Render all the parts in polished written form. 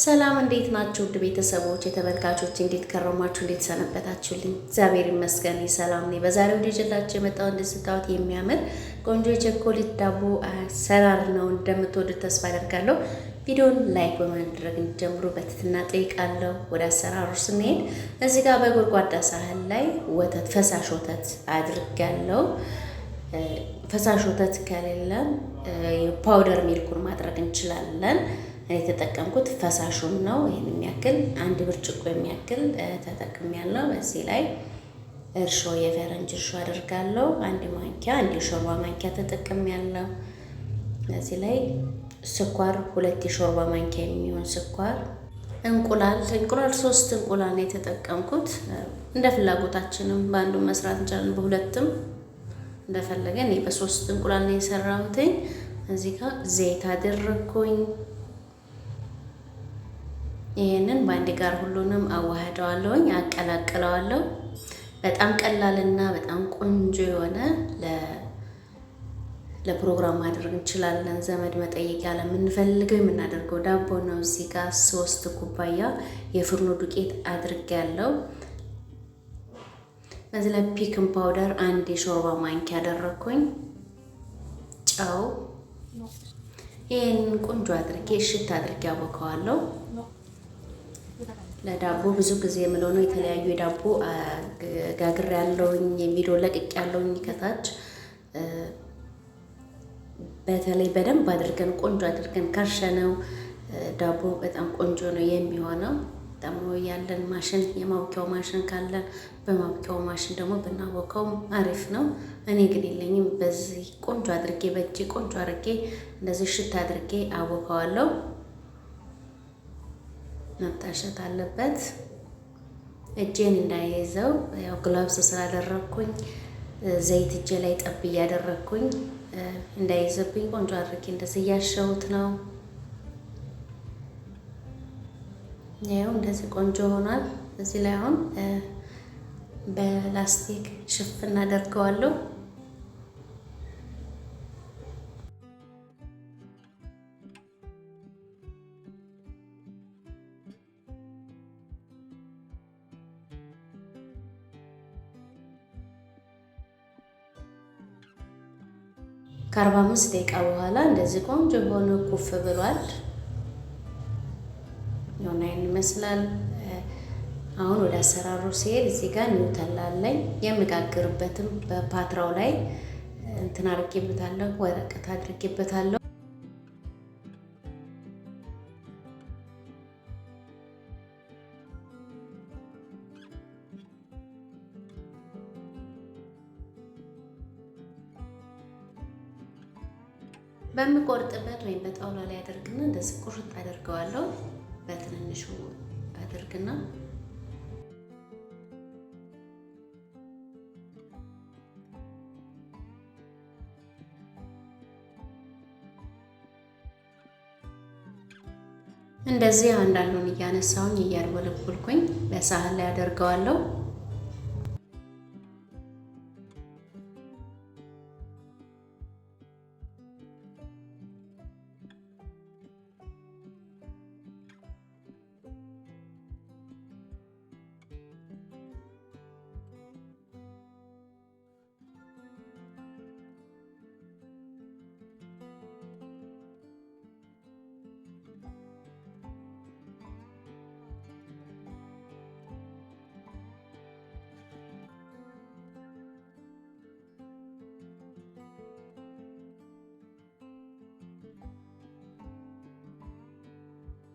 ሰላም እንዴት ናችሁ? ውድ ቤተሰቦች የተመልካቾች እንዴት ከረማችሁ? እንዴት ሰነበታችሁልኝ? እግዚአብሔር ይመስገን ሰላም ነኝ። በዛሬው ዲጂታላችሁ የመጣው እንደስታውት የሚያምር ቆንጆ የቸኮሌት ዳቦ አሰራር ነው። እንደምትወዱት ተስፋ አደርጋለሁ። ቪዲዮውን ላይክ በማድረግ እንድትጀምሩ በትህትና ጠይቃለሁ። ወደ አሰራሩ ስንሄድ እዚህ ጋር በጎድጓዳ ሳህን ላይ ወተት ፈሳሽ ወተት አድርጋለሁ። ፈሳሽ ወተት ከሌለ የፓውደር ሚልኩን ማድረግ እንችላለን። የተጠቀምኩት ፈሳሹን ነው። ይሄን የሚያክል አንድ ብርጭቆ የሚያክል ተጠቅሜያለሁ። በዚህ ላይ እርሾ የፈረንጅ እርሾ አደርጋለሁ። አንድ ማንኪያ አንድ የሾርባ ማንኪያ ተጠቅሜያለሁ። በዚህ ላይ ስኳር 2 የሾርባ ማንኪያ የሚሆን ስኳር፣ እንቁላል 3 እንቁላል ነው የተጠቀምኩት። እንደ ፍላጎታችንም በአንዱ መስራት እንችላለን፣ በሁለትም እንደፈለገን። እኔ በ3 እንቁላል ነው የሰራሁት። እዚህ ጋር ዘይት አደረኩኝ። ይሄንን በአንድ ጋር ሁሉንም አዋህደዋለሁኝ፣ አቀላቅለዋለሁ። በጣም ቀላልና በጣም ቆንጆ የሆነ ለፕሮግራም ማድረግ እንችላለን። ዘመድ መጠየቂያ ለምንፈልገው የምናደርገው ዳቦ ነው። እዚህ ጋር 3 ኩባያ የፍርኖ ዱቄት አድርጌያለሁ። በዚህ ላይ ፒክን ፓውደር 1 የሾርባ ማንኪያ አደረኩኝ። ጨው። ይሄንን ቆንጆ አድርጌ እሽት አድርጌ አቦካዋለሁ። ለዳቦ ብዙ ጊዜ የምለው ነው። የተለያዩ የዳቦ ጋግር ያለውኝ ቪዲዮ ለቅቅ ያለውኝ ከታች በተለይ በደንብ አድርገን ቆንጆ አድርገን ካሸነው ዳቦ በጣም ቆንጆ ነው የሚሆነው። ደግሞ ያለን ማሽን የማውቂያው ማሽን ካለን በማውቂያው ማሽን ደግሞ ብናቦካው አሪፍ ነው። እኔ ግን የለኝም። በዚህ ቆንጆ አድርጌ በእጄ ቆንጆ አድርጌ እንደዚህ ሽታ አድርጌ አቦካዋለሁ። መታሸት አለበት እጄን እንዳይዘው። ያው ግላብስ ስላደረኩኝ ዘይት እጄ ላይ ጠብ እያደረኩኝ እንዳይዘብኝ ቆንጆ አድርጌ እንደዚህ እያሸሁት ነው። ያው እንደዚህ ቆንጆ ሆኗል። እዚህ ላይ አሁን በላስቲክ ሽፍን አደርገዋለሁ። ከ45 ደቂቃ በኋላ እንደዚህ ቆንጆ ሆኖ ኩፍ ብሏል። የሆነ ይመስላል። አሁን ወደ አሰራሩ ሲሄድ እዚህ ጋር ኒውተላ አለኝ። የምጋግርበትም በፓትራው ላይ እንትን አድርጌበታለሁ፣ ወረቀት አድርጌበታለሁ። በምቆርጥበት ወይም በጣውላ ላይ አደርግና እንደዚህ ቁርጥ አደርገዋለሁ። በትንንሹ አደርግና እንደዚህ አንዳንዱን እያነሳሁኝ እያድበለበልኩኝ በሳህን ላይ አደርገዋለሁ።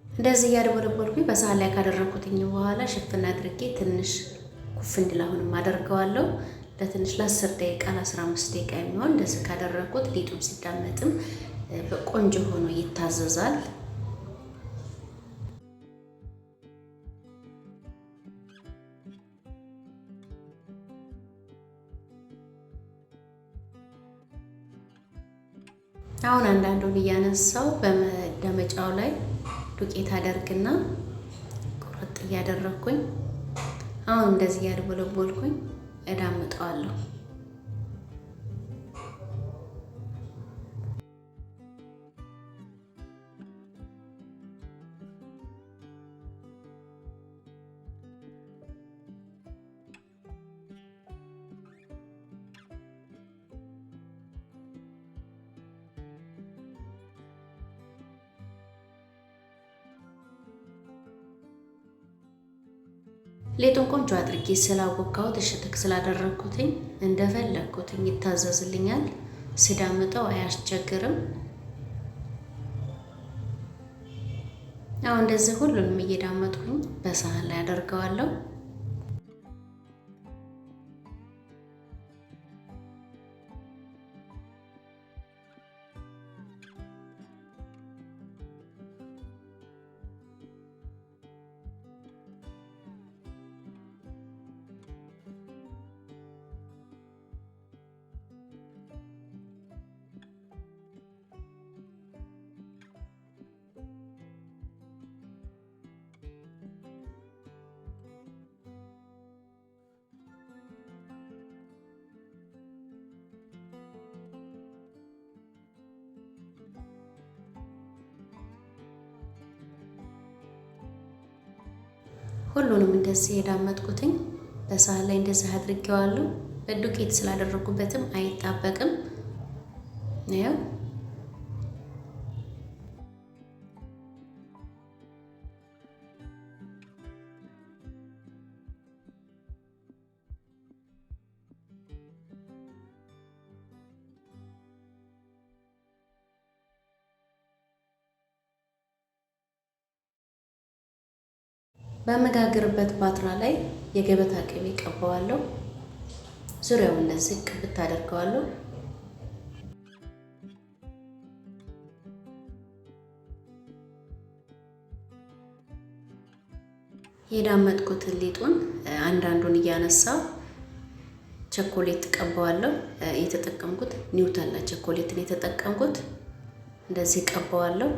እንደዚህ እያደበለበልኩኝ በሳህን ላይ ካደረኩትኝ በኋላ ሽፍን አድርጌ ትንሽ ኩፍ እንዲል አሁንም አደርገዋለሁ። ለትንሽ ለ10 ደቂቃ ለ15 ደቂቃ የሚሆን እንደዚህ ካደረኩት ሊጡም ሲዳመጥም በቆንጆ ሆኖ ይታዘዛል። አሁን አንዳንዱን እያነሳው በመዳመጫው ላይ ዱቄት አደርግና ቁርጥ እያደረኩኝ አሁን እንደዚህ እያድበለበልኩኝ እዳምጠዋለሁ። ሊጡን ቆንጆ አድርጌ ስላቦካሁት እሽትክ ስላደረኩትኝ እንደፈለኩትኝ ይታዘዝልኛል። ስዳምጠው አያስቸግርም። አሁን እንደዚህ ሁሉንም እየዳመጥኩኝ በሳህን ላይ አደርገዋለሁ። ሁሉንም እንደዚህ የዳመጥኩትኝ በሳህን ላይ እንደዚህ አድርጌዋለሁ። በዱቄት ስላደረኩበትም አይጣበቅም ነው። በመጋገርበት ፓትራ ላይ የገበታ ቅቤ ቀባዋለሁ። ዙሪያውን እንደዚህ ቅብት አደርገዋለሁ። የዳመጥኩትን ሊጡን አንዳንዱን እያነሳው ቸኮሌት ቀባዋለሁ። የተጠቀምኩት ኒውተላ ቸኮሌትን የተጠቀምኩት እንደዚህ ቀባዋለሁ።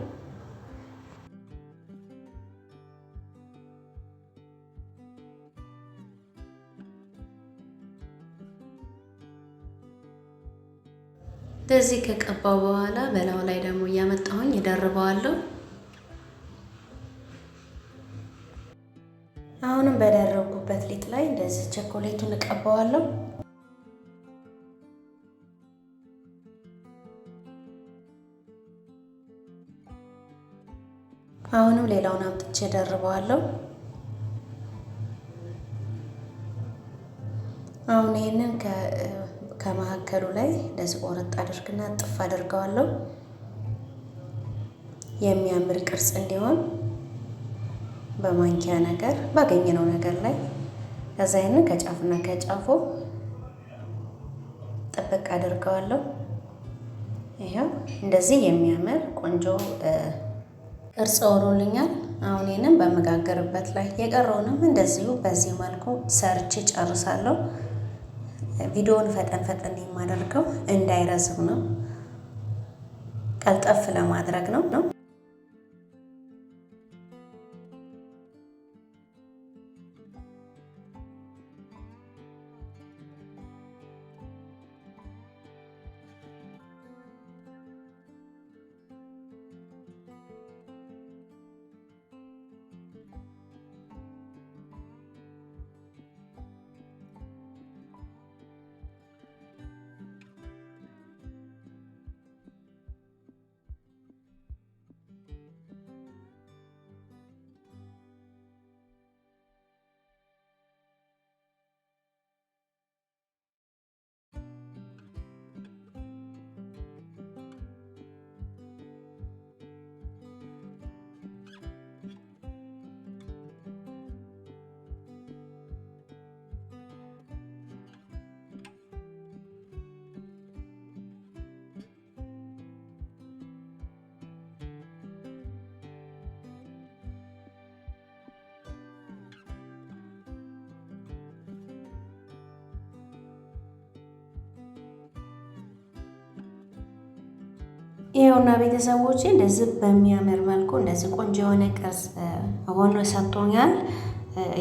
እንደዚህ ከቀባው በኋላ በላው ላይ ደግሞ እያመጣሁኝ እደርበዋለሁ። አሁንም በደረብኩበት ሊጥ ላይ እንደዚህ ቸኮሌቱን እቀባዋለሁ። አሁንም ሌላውን አምጥቼ እደርበዋለሁ። አሁን ይሄንን ከመሀከሉ ላይ እንደዚህ ቆረጥ አድርግና ጥፍ አድርገዋለሁ የሚያምር ቅርጽ እንዲሆን በማንኪያ ነገር ባገኘነው ነገር ላይ ከዛ ይሄንን ከጫፍና ከጫፉ ጥብቅ አድርገዋለሁ። ይሄው እንደዚህ የሚያምር ቆንጆ ቅርጽ ሆኖልኛል። አሁን ይሄንን በመጋገርበት ላይ የቀረውንም እንደዚሁ በዚህ መልኩ ሰርቼ ጨርሳለሁ። ቪዲዮውን ፈጠን ፈጠን የማደርገው እንዳይረዝም ነው፣ ቀልጠፍ ለማድረግ ነው። ይሄውና ቤተሰቦቼ እንደዚህ በሚያምር መልኩ እንደዚህ ቆንጆ የሆነ ቅርጽ ሆኖ ሰጥቶኛል።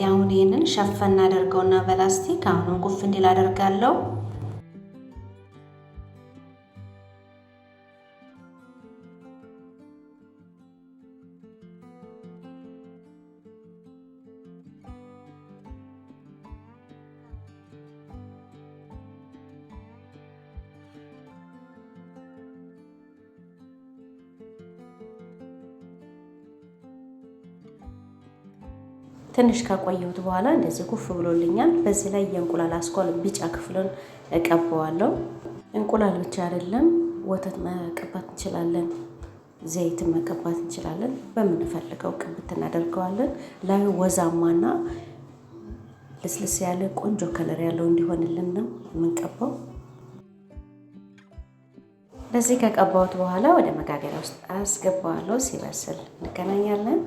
ያሁን ይሄንን ሸፈን አደርገውና በላስቲክ አሁን ጉፍ እንዲል አደርጋለሁ። ትንሽ ካቆየሁት በኋላ እንደዚህ ኩፍ ብሎልኛል። በዚህ ላይ የእንቁላል አስኳል ቢጫ ክፍሉን እቀባዋለሁ። እንቁላል ብቻ አይደለም፣ ወተት መቀባት እንችላለን፣ ዘይትን መቀባት እንችላለን። በምንፈልገው ቅብት እናደርገዋለን። ላዩ ወዛማና ልስልስ ያለ ቆንጆ ከለር ያለው እንዲሆንልን ነው የምንቀባው። እንደዚህ ከቀባሁት በኋላ ወደ መጋገሪያ ውስጥ አስገባዋለሁ። ሲበስል እንገናኛለን።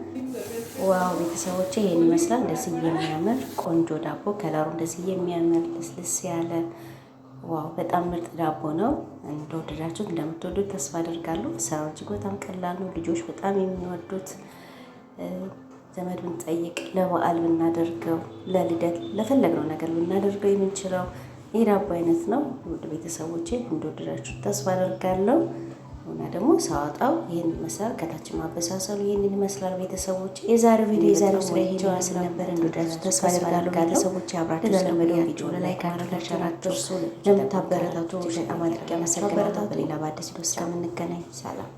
ዋው ቤተሰቦቼ ይሄን ይመስላል። እንደዚህ የሚያምር ቆንጆ ዳቦ፣ ከለሩ እንደዚህ የሚያምር ልስልስ ያለ ዋው፣ በጣም ምርጥ ዳቦ ነው። እንደወደዳችሁት እንደምትወዱት ተስፋ አደርጋለሁ። ስራው እጅግ በጣም ቀላል ነው። ልጆች በጣም የሚወዱት፣ ዘመድ ብንጠይቅ፣ ለበዓል ብናደርገው፣ ለልደት፣ ለፈለግነው ነገር ብናደርገው የምንችለው የዳቦ አይነት ነው። ውድ ቤተሰቦቼ እንደወደዳችሁ ተስፋ አደርጋለሁ። እና ደግሞ ሳወጣው ይህን ይመስላል። ከታች ማበሳሰሉ ይህንን ይመስላል። ቤተሰቦች የዛሬው ቪዲዮ ስለ ይሄን ይመስል ነበር። እንደወደዳችሁ ተስፋ አደርጋለሁ። ቤተሰቦች አብራችሁ ለተለመደው ቪዲዮ ላይክ አድርጋችሁ ለምታበረታቱ በጣም አድርጌ አመሰግናለሁ። በሌላ በአዲስ ቪዲዮ እስከምንገናኝ ሰላም።